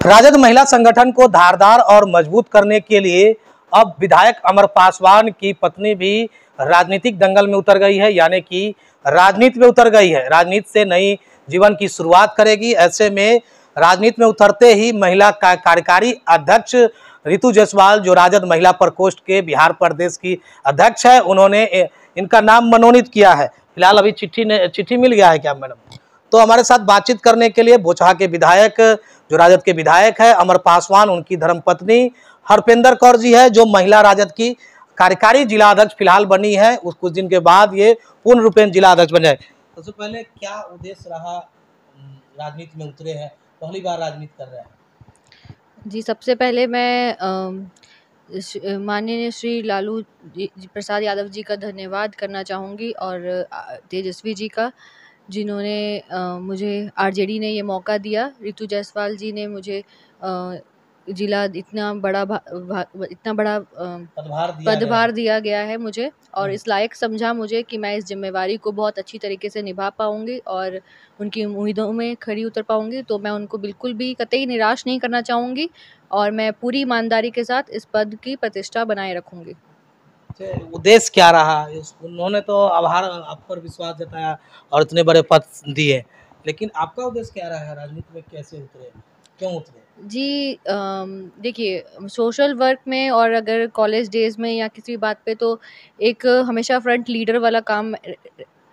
राजद महिला संगठन को धारदार और मजबूत करने के लिए अब विधायक अमर पासवान की पत्नी भी राजनीतिक दंगल में उतर गई है, यानी कि राजनीति में उतर गई है। राजनीति से नई जीवन की शुरुआत करेगी। ऐसे में राजनीति में उतरते ही महिला कार्यकारी अध्यक्ष रितु जायसवाल, जो राजद महिला प्रकोष्ठ के बिहार प्रदेश की अध्यक्ष है, उन्होंने इनका नाम मनोनीत किया है। फिलहाल अभी चिट्ठी मिल गया है क्या मैडम? तो हमारे साथ बातचीत करने के लिए बोचहा के विधायक, जो राजद के विधायक है अमर पासवान, उनकी धर्मपत्नी हरपेंद्र कौर जी है, जो महिला राजद की कार्यकारी जिला अध्यक्ष फिलहाल बनी है। उस कुछ दिन के बाद ये पूर्ण रूपेण जिला अध्यक्ष बन जाए। सबसे पहले क्या उद्देश्य रहा, राजनीति में उतरे हैं, पहली बार राजनीति कर रहे हैं? जी, सबसे पहले मैं माननीय श्री लालू प्रसाद यादव जी का धन्यवाद करना चाहूँगी और तेजस्वी जी का, जिन्होंने मुझे आरजेडी ने ये मौका दिया। रितु जायसवाल जी ने मुझे जिला इतना बड़ा पदभार दिया गया है मुझे, और इस लायक समझा मुझे कि मैं इस जिम्मेवारी को बहुत अच्छी तरीके से निभा पाऊंगी और उनकी उम्मीदों में खरी उतर पाऊंगी। तो मैं उनको बिल्कुल भी कतई निराश नहीं करना चाहूँगी और मैं पूरी ईमानदारी के साथ इस पद की प्रतिष्ठा बनाए रखूँगी। उद्देश्य क्या रहा? उन्होंने तो आभार, आप पर विश्वास जताया और इतने बड़े पद दिए, लेकिन आपका उद्देश्य क्या रहा है? राजनीति में कैसे उतरे, क्यों उतरे? जी, देखिए, सोशल वर्क में और अगर कॉलेज डेज में या किसी बात पे, तो एक हमेशा फ्रंट लीडर वाला काम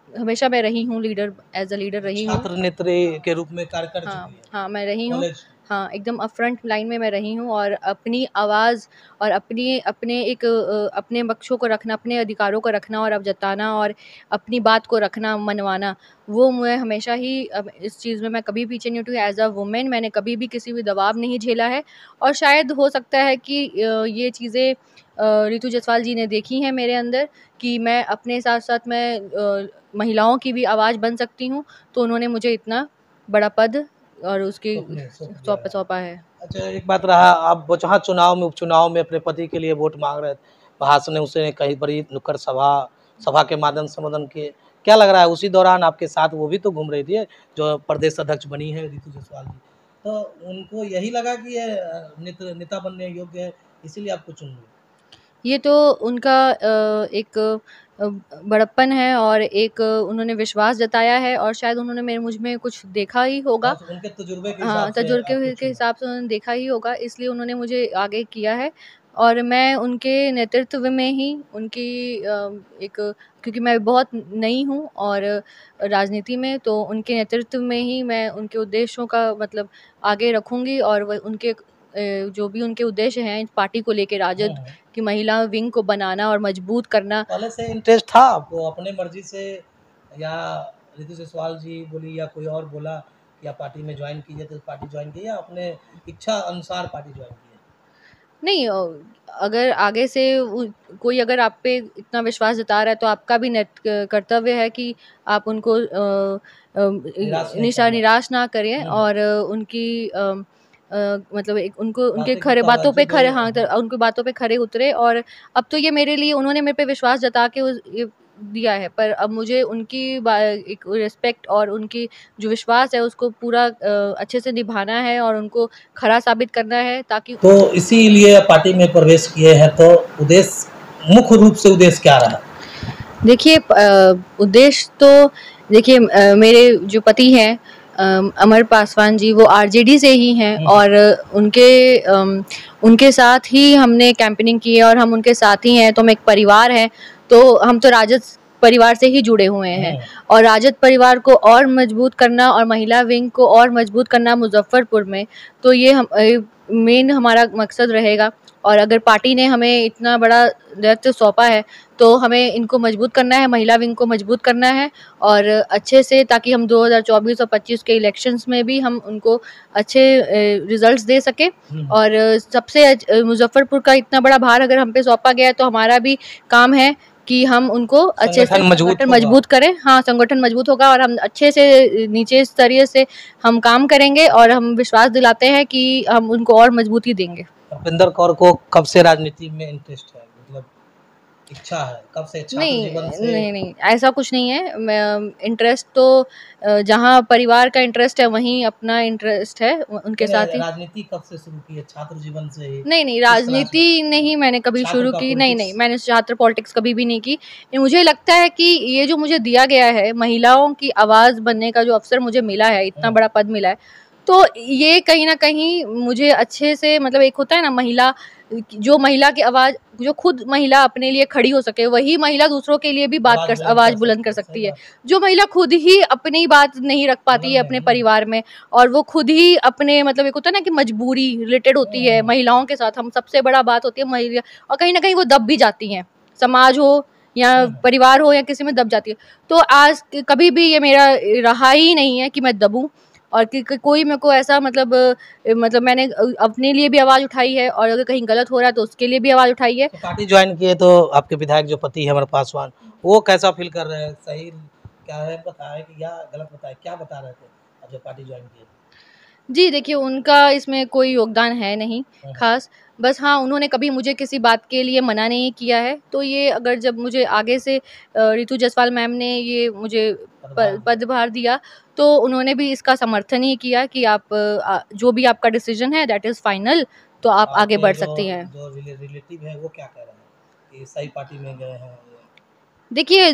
हमेशा मैं रही हूँ, लीडर एज अ लीडर रही हूँ, छात्र नेत्री के रूप में कार्य कर चुकी है। हाँ, मैं रही हूँ। हाँ, एकदम फ्रंट लाइन में मैं रही हूँ और अपनी आवाज़ और अपने पक्षों को रखना, अपने अधिकारों को रखना और अब जताना और अपनी बात को रखना, मनवाना, वो मैं हमेशा ही इस चीज़ में मैं कभी पीछे नहीं हटी। एज अ वुमेन मैंने कभी भी किसी भी दबाव नहीं झेला है और शायद हो सकता है कि ये चीज़ें रितु जायसवाल जी ने देखी हैं मेरे अंदर कि मैं अपने साथ साथ मैं महिलाओं की भी आवाज़ बन सकती हूँ, तो उन्होंने मुझे इतना बड़ा पद और उसकी सौंपा है। अच्छा, एक बात रहा, आप बोचहा चुनाव में, उपचुनाव में अपने पति के लिए वोट मांग रहे थे, भाषण ने उसे कई बड़ी नुक्कड़ सभा के माध्यम से संबोधन किए। क्या लग रहा है, उसी दौरान आपके साथ वो भी तो घूम रही थी, जो प्रदेश अध्यक्ष बनी है रितु जायसवाल जी, तो उनको यही लगा कि ये नेता बनने योग्य है, इसीलिए आपको चुन लिया? ये तो उनका एक बड़प्पन है और एक उन्होंने विश्वास जताया है और शायद उन्होंने मुझ में कुछ देखा ही होगा। उनके तजुर्बे के हिसाब से उन्होंने देखा ही होगा, इसलिए उन्होंने मुझे आगे किया है और मैं उनके नेतृत्व में ही उनकी क्योंकि मैं बहुत नई हूँ और राजनीति में, तो उनके नेतृत्व में ही मैं उनके उद्देश्यों का मतलब आगे रखूँगी और उनके जो भी उनके उद्देश्य हैं पार्टी को लेके, राजद की महिला विंग को बनाना और मजबूत करना। पहले से इंटरेस्ट था आपको अपने मर्जी से, या रितु जायसवाल जी बोली या कोई और बोला या पार्टी में ज्वाइन कीजिए तो पार्टी ज्वाइन की, या अपने इच्छा अनुसार पार्टी ज्वाइन की? नहीं, अगर आगे से कोई अगर आप पे इतना विश्वास जता रहा है तो आपका भी कर्तव्य है कि आप उनको निराश ना करें और उनकी मतलब उनको उनके खरे बातों पे खरे, हाँ, उनकी बातों पे खरे उतरे। और अब तो ये मेरे लिए, उन्होंने मेरे पे विश्वास जता के ये दिया है, पर अब मुझे उनकी एक रिस्पेक्ट और उनकी जो विश्वास है उसको पूरा अच्छे से निभाना है और उनको खरा साबित करना है, ताकि तो इसीलिए पार्टी में प्रवेश किए हैं। तो उद्देश्य, मुख्य रूप से उद्देश्य क्या रहा? देखिए, उद्देश्य तो देखिए, मेरे जो पति हैं अमर पासवान जी, वो आरजेडी से ही हैं और उनके साथ ही हमने कैंपेनिंग की है और हम उनके साथ ही हैं, तो हम एक परिवार हैं, तो हम तो राजद परिवार से ही जुड़े हुए हैं और राजद परिवार को और मजबूत करना और महिला विंग को और मजबूत करना मुजफ्फरपुर में, तो ये मेन हमारा मकसद रहेगा। और अगर पार्टी ने हमें इतना बड़ा दायित्व सौंपा है तो हमें इनको मजबूत करना है, महिला विंग को मजबूत करना है और अच्छे से, ताकि हम 2024 और 25 के इलेक्शंस में भी हम उनको अच्छे रिजल्ट्स दे सके। और सबसे मुजफ्फरपुर का इतना बड़ा भार अगर हम पे सौंपा गया है तो हमारा भी काम है कि हम उनको अच्छे से मजबूत करें। हाँ, संगठन मजबूत होगा और हम अच्छे से नीचे स्तरीय से हम काम करेंगे और हम विश्वास दिलाते हैं कि हम उनको और मजबूती देंगे। हरपेंद्र कौर को कब से राजनीति में इंटरेस्ट है, मतलब इच्छा है कब से छात्र नहीं जीवन से? नहीं, ऐसा कुछ नहीं है। मैं इंटरेस्ट तो जहाँ परिवार का इंटरेस्ट है वहीं अपना इंटरेस्ट है उनके साथ ही। राजनीति कब से शुरू की है? छात्र जीवन से ही? नहीं, किस क्लास में? राजनीति नहीं मैंने कभी छात्र शुरू का की, नहीं, पॉलिटिक्स? मैंने छात्र पॉलिटिक्स कभी भी नहीं की। मुझे लगता है कि ये जो मुझे दिया गया है, महिलाओं की आवाज़ बनने का जो अवसर मुझे मिला है, इतना बड़ा पद मिला है, तो ये कहीं न कहीं मुझे अच्छे से, मतलब एक होता है ना महिला, जो महिला की आवाज़, जो खुद महिला अपने लिए खड़ी हो सके, वही महिला दूसरों के लिए भी आवाज़ बुलंद कर सकती है। जो महिला खुद ही अपनी बात नहीं रख पाती है अपने परिवार में, और वो खुद ही अपने, मतलब एक होता है ना कि मजबूरी रिलेटेड होती है महिलाओं के साथ, हम सबसे बड़ा बात होती है महिला, और कहीं न कहीं वो दब भी जाती हैं, समाज हो या परिवार हो या किसी में दब जाती है। तो आज कभी भी ये मेरा रहा ही नहीं है कि मैं दबूँ, और कि कोई मेरे को ऐसा, मतलब मैंने अपने लिए भी आवाज़ उठाई है, और अगर कहीं गलत हो रहा है तो उसके लिए भी आवाज़ उठाई है। तो पार्टी ज्वाइन किए तो आपके विधायक जो पति है हमारे पासवान, वो कैसा फील कर रहे हैं? सही क्या है बताया कि या गलत बताया, क्या बता रहे थे आप जब पार्टी ज्वाइन किए? जी, देखिए उनका इसमें कोई योगदान है नहीं ख़ास। बस हाँ, उन्होंने कभी मुझे किसी बात के लिए मना नहीं किया है। तो ये अगर जब मुझे आगे से रितु जायसवाल मैम ने ये मुझे पदभार दिया, तो उन्होंने भी इसका समर्थन ही किया कि आप जो भी आपका डिसीज़न है दैट इज़ फाइनल, तो आप आगे बढ़ सकती हैं। जो रिलेटिव है वो क्या कह रहे हैं कि सही पार्टी में गए हैं? देखिए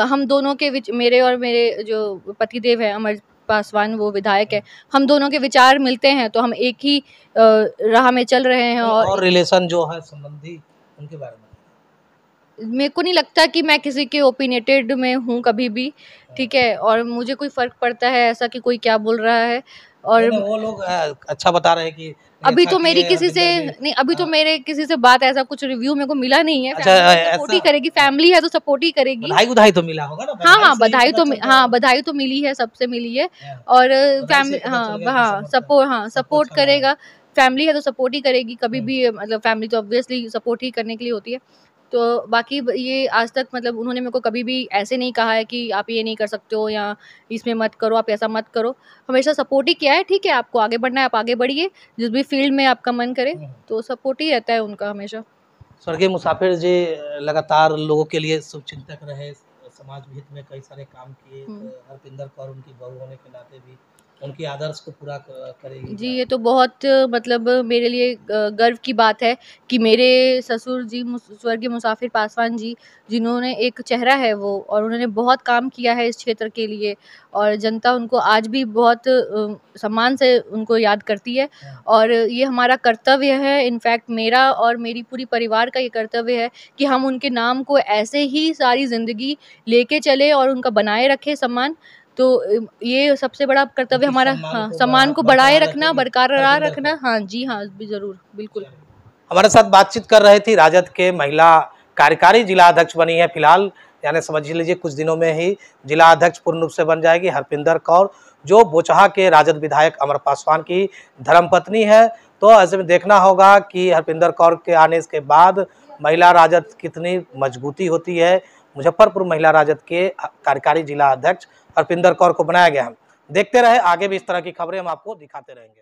हम दोनों के मेरे और मेरे जो पतिदेव हैं अमर पासवान, वो विधायक है, हम दोनों के विचार मिलते हैं, तो हम एक ही राह में चल रहे हैं। और रिलेशन जो है संबंधी, उनके बारे में मेरे को नहीं लगता कि मैं किसी के ओपिनियटेड में हूँ कभी भी, ठीक है, और मुझे कोई फ़र्क पड़ता है ऐसा कि कोई क्या बोल रहा है। और वो लोग अच्छा बता रहे हैं कि अभी तो मेरी किसी से नहीं, अभी तो मेरे किसी से बात, ऐसा कुछ रिव्यू मेरे को मिला नहीं है। अच्छा, सपोर्ट ही करेगी, फैमिली है तो सपोर्ट ही करेगी। बधाई तो मिला होगा ना? हाँ, बधाई तो मिली है, सबसे मिली है। और फैमिली, सपोर्ट करेगा। फैमिली है तो सपोर्ट ही करेगी कभी भी, मतलब फैमिली तो ऑब्वियसली सपोर्ट ही करने के लिए होती है। तो बाकी ये आज तक, मतलब उन्होंने मेरे को कभी भी ऐसे नहीं कहा है कि आप ये नहीं कर सकते हो या इसमें मत करो, आप ऐसा मत करो। हमेशा सपोर्ट ही किया है, ठीक है, आपको आगे बढ़ना है, आप आगे बढ़िए, जिस भी फील्ड में आपका मन करे, तो सपोर्ट ही रहता है उनका हमेशा। स्वर्गीय मुसाफिर जी लगातार लोगों के लिए शुभचिंतक रहे, समाज हित में कई सारे काम किए। हरपिंदर कौर उनकी बहू होने के नाते भी उनके आदर्श को पूरा करेगी। जी, ये तो बहुत, मतलब मेरे लिए गर्व की बात है कि मेरे ससुर जी स्वर्गीय मुसाफिर पासवान जी, जिन्होंने एक चेहरा है वो, और उन्होंने बहुत काम किया है इस क्षेत्र के लिए, और जनता उनको आज भी बहुत सम्मान से उनको याद करती है। और ये हमारा कर्तव्य है, इनफैक्ट मेरा और मेरी पूरी परिवार का ये कर्तव्य है कि हम उनके नाम को ऐसे ही सारी ज़िंदगी लेके चले और उनका बनाए रखें सम्मान। तो ये सबसे बड़ा कर्तव्य हमारा, हाँ, सम्मान को बढ़ाए रखना, बरकरार रखना। हाँ जी, हाँ, ज़रूर, बिल्कुल। हमारे साथ बातचीत कर रहे थी राजद के महिला कार्यकारी जिला अध्यक्ष बनी है फिलहाल, यानी समझ लीजिए कुछ दिनों में ही जिला अध्यक्ष पूर्ण रूप से बन जाएगी हरपिंदर कौर, जो बोचहा के राजद विधायक अमर पासवान की धर्मपत्नी है। तो ऐसे में देखना होगा कि हरपिंदर कौर के आने के बाद महिला राजद कितनी मजबूती होती है। मुजफ्फरपुर महिला राजद के कार्यकारी जिला अध्यक्ष हरपिंदर कौर को बनाया गया है। देखते रहे, आगे भी इस तरह की खबरें हम आपको दिखाते रहेंगे।